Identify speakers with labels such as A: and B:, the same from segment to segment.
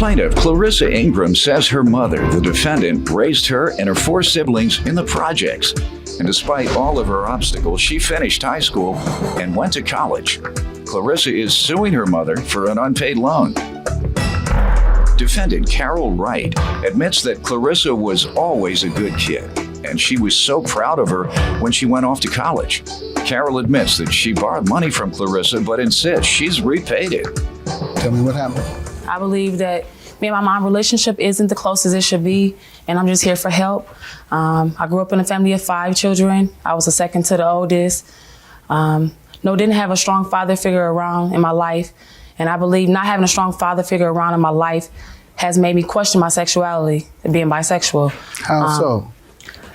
A: Plaintiff Clarissa Ingram says her mother, the defendant, raised her and her 4 siblings in the projects. And despite all of her obstacles, she finished high school and went to college. Clarissa is suing her mother for an unpaid loan. Defendant Carol Wright admits that Clarissa was always a good kid, and she was so proud of her when she went off to college. Carol admits that she borrowed money from Clarissa, but insists she's repaid it.
B: Tell me what happened.
C: I believe that me and my mom relationship isn't the closest it should be, and I'm just here for help. I grew up in a family of 5 children. I was the second to the oldest. Didn't have a strong father figure around in my life, and I believe not having a strong father figure around in my life has made me question my sexuality and being bisexual.
B: How so?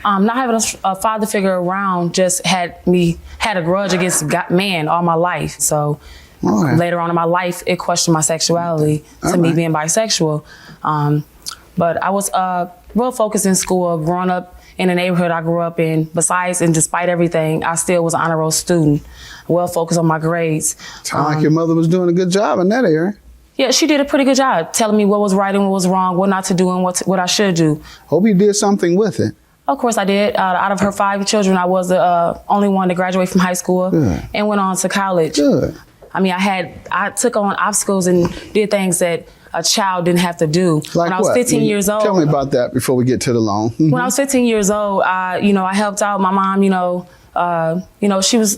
C: Not having a father figure around just had a grudge against men all my life. So later on in my life, it questioned my sexuality to me being bisexual. But I was real focused in school, growing up in the neighborhood I grew up in. Besides and despite everything, I still was an honor roll student, well focused on my grades.
B: Sound like your mother was doing a good job in that area.
C: Yeah, she did a pretty good job telling me what was right and what was wrong, what not to do and what I should do.
B: Hope you did something with it.
C: Of course I did. Out of her 5 children, I was the only one to graduate from high school and went on to college.
B: Good.
C: I mean, I took on obstacles and did things that a child didn't have to do.
B: Like
C: when I was 15 years old.
B: Tell me about that before we get to the loan.
C: When I was 15 years old, I helped out my mom. She was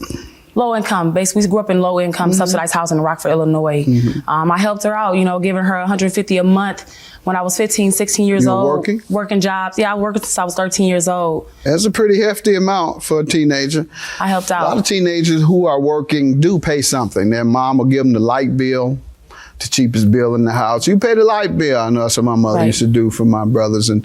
C: low income. Basically, we grew up in low income, subsidized housing in Rockford, Illinois. I helped her out, giving her $150 a month when I was 15, 16 years old. Working jobs. Yeah, I worked since I was 13 years old.
B: That's a pretty hefty amount for a teenager.
C: I helped out.
B: A lot of teenagers who are working do pay something. Their mom will give them the light bill, the cheapest bill in the house. You pay the light bill. I know that's what my mother used to do for my brothers and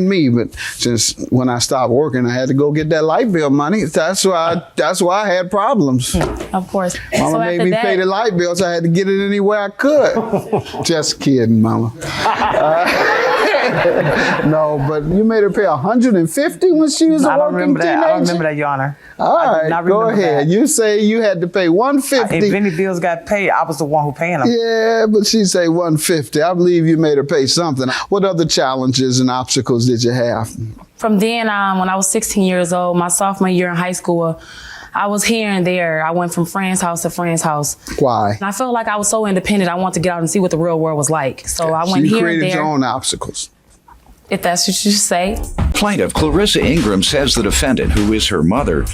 B: me. But since when I stopped working, I had to go get that light bill money. That's why I had problems.
C: Of course.
B: Mama made me pay the light bill, so I had to get it anywhere I could. Just kidding, Mama. No, but you made her pay $150 when she was a working teenager?
D: I don't remember that, Your Honor.
B: All right, go ahead. You say you had to pay $150.
D: If any bills got paid, I was the one who paying them.
B: Yeah, but she say $150. I believe you made her pay something. What other challenges and obstacles did you have?
C: From then on, when I was 16 years old, my sophomore year in high school, I was here and there. I went from friend's house to friend's house.
B: Why?
C: And I felt like I was so independent. I wanted to get out and see what the real world was like. So I went
B: here and there.
C: You
B: created your own obstacles.
C: If that's what you say.
A: Plaintiff Clarissa Ingram says the defendant, who is her mother,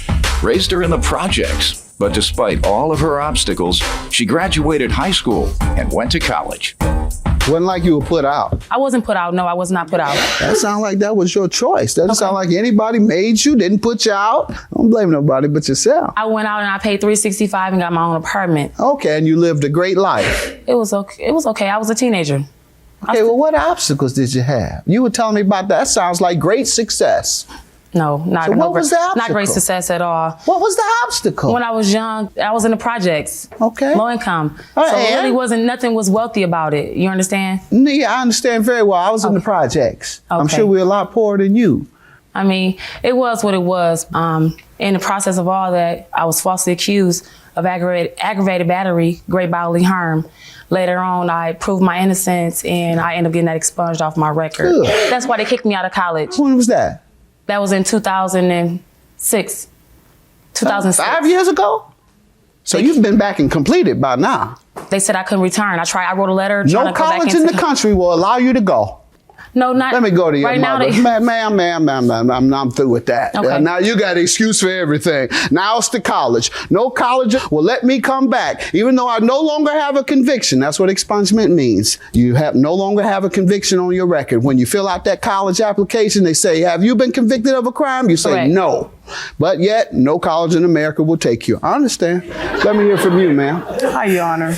A: raised her in the projects. But despite all of her obstacles, she graduated high school and went to college.
B: Wasn't like you were put out.
C: I wasn't put out. No, I was not put out.
B: That sounds like that was your choice. Doesn't sound like anybody made you, didn't put you out. Don't blame nobody but yourself.
C: I went out and I paid $365 and got my own apartment.
B: Okay, and you lived a great life.
C: It was okay. It was okay. I was a teenager.
B: Okay, well, what obstacles did you have? You were telling me about that. That sounds like great success.
C: No, not
B: so what was the obstacle?
C: Not great success at all.
B: What was the obstacle?
C: When I was young, I was in the projects.
B: Okay.
C: Low income. So it really nothing was wealthy about it. You understand?
B: Yeah, I understand very well. I was in the projects. I'm sure we're a lot poorer than you.
C: I mean, it was what it was. In the process of all that, I was falsely accused of aggravated battery, great bodily harm. Later on, I proved my innocence, and I ended up getting that expunged off my record. Good. That's why they kicked me out of college.
B: When was that?
C: That was in 2006. 2006.
B: 5 years ago? So you've been back and completed by now.
C: They said I couldn't return. I wrote a letter.
B: No college in the country will allow you to go.
C: No, not.
B: Let me go to your mother.
C: Ma'am,
B: I'm through with that.
C: Okay.
B: Now you got an excuse for everything. Now it's the college. No college will let me come back, even though I no longer have a conviction. That's what expungement means. You no longer have a conviction on your record. When you fill out that college application, they say, have you been convicted of a crime? You say, no. But yet, no college in America will take you. I understand. Let me hear from you, ma'am.
D: Hi, Your Honor.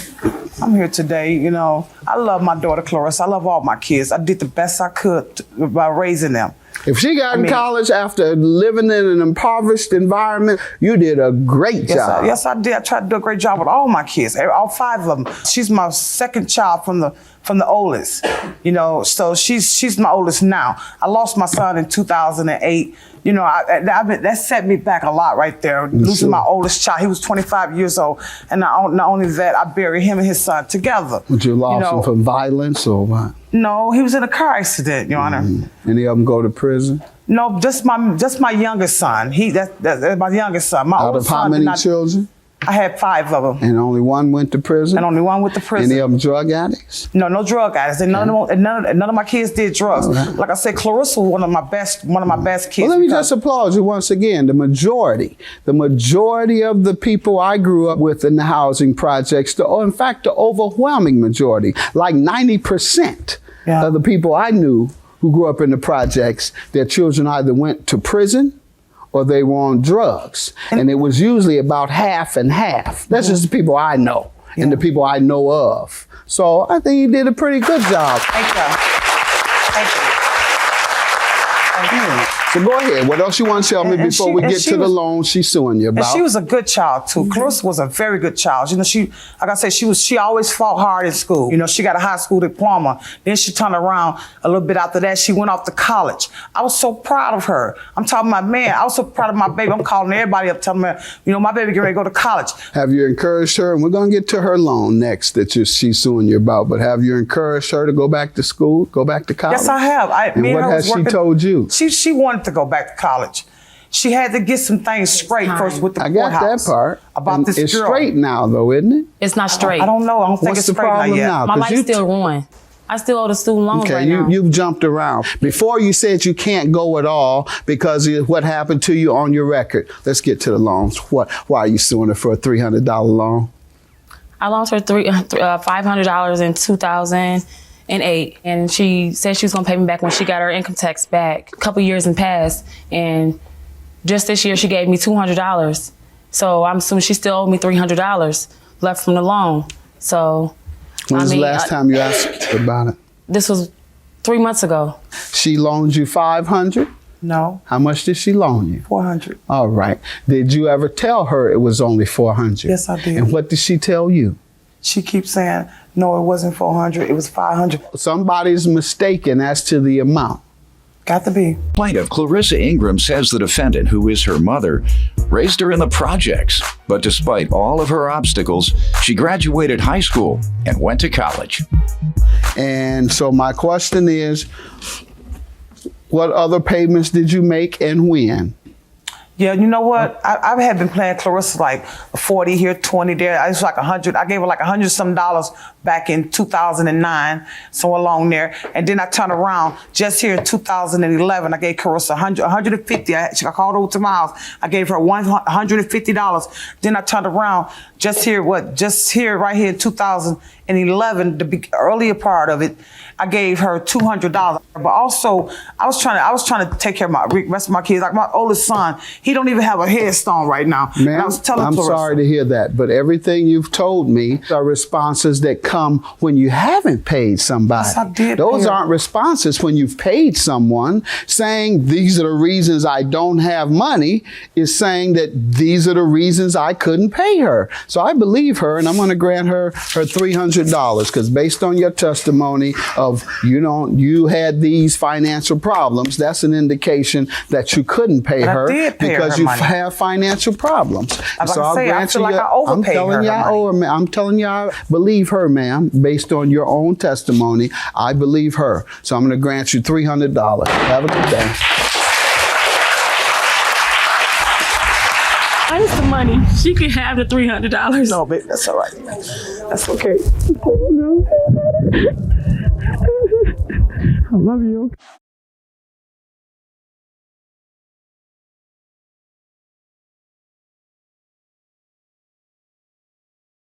D: I'm here today. I love my daughter, Clarissa. I love all my kids. I did the best I could by raising them.
B: If she got in college after living in an impoverished environment, you did a great job.
D: Yes, I did. I tried to do a great job with all my kids, all 5 of them. She's my second child from the oldest. So she's my oldest now. I lost my son in 2008. That set me back a lot right there. Losing my oldest child. He was 25 years old. And not only that, I buried him and his son together.
B: But you lost him from violence or what?
D: No, he was in a car accident, Your Honor.
B: Any of them go to prison?
D: No, just my youngest son. That's my youngest son. My
B: Out
D: oldest
B: of how
D: son did
B: many
D: not-
B: children?
D: I had 5 of them.
B: And only one went to prison?
D: And only one went to prison.
B: Any of them drug addicts?
D: No, no drug addicts. And none of my kids did drugs. Like I said, Clarissa was one of my best kids.
B: Well, let me
D: because-
B: just applaud you once again. The majority of the people I grew up with in the housing projects, in fact, the overwhelming majority, like 90%
D: Yeah.
B: of the people I knew who grew up in the projects, their children either went to prison or they were on drugs. And it was usually about half and half. That's just the people I know and the people I know of. So I think you did a pretty good job.
D: Thank you. Thank you.
B: So go ahead. What else you want to tell me
D: And
B: before
D: she-
B: we
D: and
B: get
D: she
B: to the
D: was-
B: loan she's suing you
D: And
B: about?
D: she was a good child too. Clarissa was a very good child. You know, like I said, she always fought hard in school. You know, she got a high school diploma. Then she turned around a little bit after that. She went off to college. I was so proud of her. I'm talking about, man, I was so proud of my baby. I'm calling everybody up, telling them, you know, my baby getting ready to go to college.
B: Have you encouraged her? And we're going to get to her loan next that she's suing you about. But have you encouraged her to go back to school, go back to college?
D: Yes, I have.
B: And what has she told you?
D: She wanted to go back to college. She had to get some things straight first with the
B: I got
D: courthouse.
B: that part.
D: About
B: And
D: this
B: it's
D: girl.
B: straight now, though, isn't it?
C: It's not straight.
D: I don't know. I don't think
B: What's
D: it's
B: the
D: straight
B: problem
D: yet.
B: now?
C: My
B: 'Cause
C: life's still ruined. I still owe the student loans
B: Okay,
C: right now.
B: you've jumped around. Before you said you can't go at all because of what happened to you on your record. Let's get to the loans. Why are you suing her for a $300 loan?
C: I loaned her $500 in 2008, and she said she was gonna pay me back when she got her income tax back. A couple years in past, and just this year she gave me $200. So I'm assuming she still owed me $300 left from the loan. So
B: When's the last time you asked her about it?
C: this was 3 months ago.
B: She loaned you $500?
D: No,
B: How much did she loan you?
D: 400.
B: All right. Did you ever tell her it was only $400?
D: Yes, I did.
B: And what did she tell you?
D: She keeps saying, no, it wasn't 400, it was 500.
B: Somebody's mistaken as to the amount.
D: Got to be.
A: Plaintiff Clarissa Ingram says the defendant, who is her mother, raised her in the projects. But despite all of her obstacles, she graduated high school and went to college.
B: And so my question is, what other payments did you make and when?
D: Yeah, you know what? I had been playing Clarissa like 40 here, 20 there. It was like 100. I gave her like $100 some back in 2009, so along there. And then I turned around just here in 2011. I gave Clarissa 150. I called over to my house. I gave her $150. Then I turned around just here right here in 2011, the earlier part of it. I gave her $200. But also, I was trying to take care of my rest of my kids. Like my oldest son, he don't even have a headstone right now. And I
B: Ma'am,
D: was telling
B: I'm
D: Clarissa,
B: sorry to hear that, but everything you've told me are responses that come when you haven't paid somebody.
D: Yes, I did
B: Those
D: pay her.
B: aren't responses when you've paid someone. Saying these are the reasons I don't have money is saying that these are the reasons I couldn't pay her. So I believe her, and I'm going to grant her $300 because based on your testimony of you had these financial problems, that's an indication that you couldn't pay
D: But I
B: her
D: did pay her
B: because
D: her
B: you
D: money.
B: have financial problems.
D: I was about to say, I feel like I overpaid her money.
B: I'm telling you, I believe her, ma'am. Based on your own testimony, I believe her. So I'm going to grant you $300. Have a good day.
C: Minus the money. She can have the $300.
D: no, baby, that's all right. That's okay.
C: I love you.